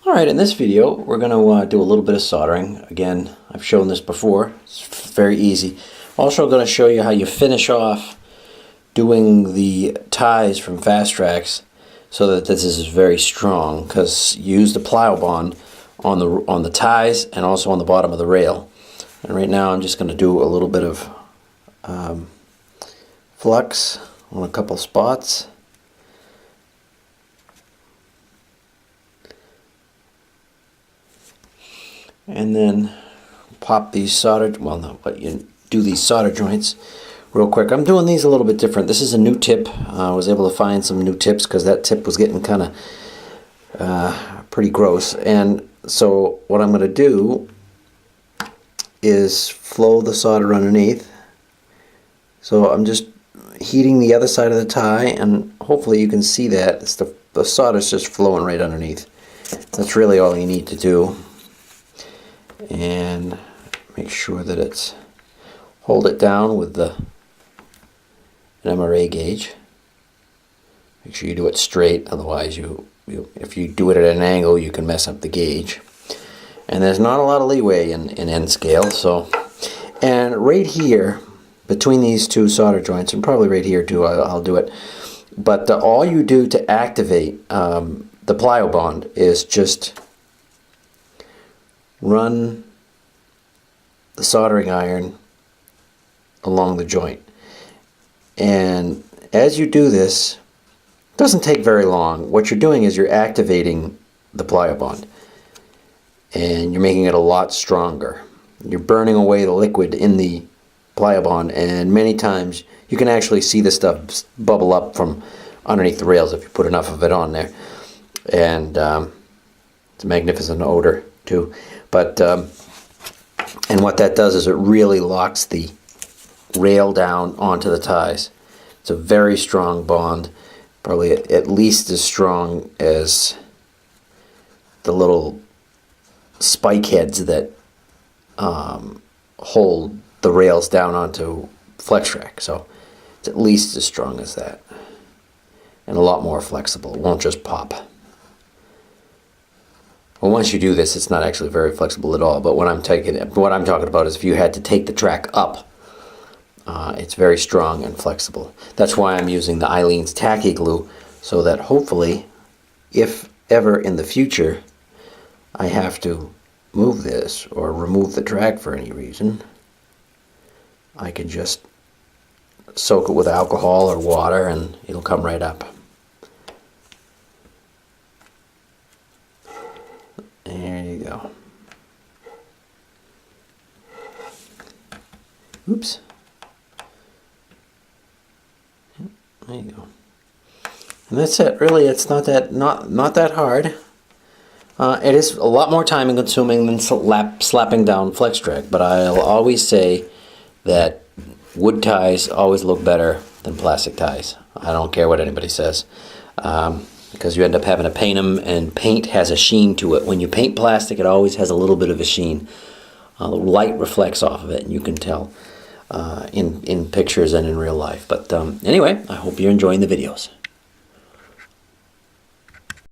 Alright, in this video we're going to do a little bit of soldering. Again, I've shown this before. It's very easy. Also going to show you how you finish off doing the ties from FastTracks so that this is very strong, because you use the Pliobond on the ties and also on the bottom of the rail. And right now I'm just going to do a little bit of flux on a couple spots. And then pop these solder, well no, but you do these solder joints real quick. I'm doing these a little bit different. This is a new tip. I was able to find some new tips because that tip was getting kind of pretty gross. And so what I'm going to do is flow the solder underneath. So I'm just heating the other side of the tie, and hopefully you can see that it's the solder's just flowing right underneath. That's really all you need to do. And make sure that it's, hold it down with an MRA gauge. Make sure you do it straight, otherwise if you do it at an angle you can mess up the gauge. And there's not a lot of leeway in end scale. So, and right here between these two solder joints, and probably right here too, I'll do it, but all you do to activate the Pliobond is just run the soldering iron along the joint. And as you do this, it doesn't take very long. What you're doing is you're activating the Pliobond, and you're making it a lot stronger. You're burning away the liquid in the Pliobond, and many times you can actually see the stuff bubble up from underneath the rails if you put enough of it on there. And it's a magnificent odor too. But and what that does is it really locks the rail down onto the ties. It's a very strong bond, probably at least as strong as the little spike heads that hold the rails down onto FlexTrack. So it's at least as strong as that, and a lot more flexible. It won't just pop. Well, once you do this, it's not actually very flexible at all. But what I'm talking about is if you had to take the track up, it's very strong and flexible. That's why I'm using the Eileen's tacky glue, so that hopefully, if ever in the future I have to move this or remove the track for any reason, I can just soak it with alcohol or water and it'll come right up. There you go. Oops. There you go. And that's it. Really, it's not that hard. It is a lot more time consuming than slapping down FlexTrack, but I'll always say that wood ties always look better than plastic ties. I don't care what anybody says. Because you end up having to paint them, and paint has a sheen to it. When you paint plastic, it always has a little bit of a sheen. The light reflects off of it, and you can tell in pictures and in real life. But anyway, I hope you're enjoying the videos.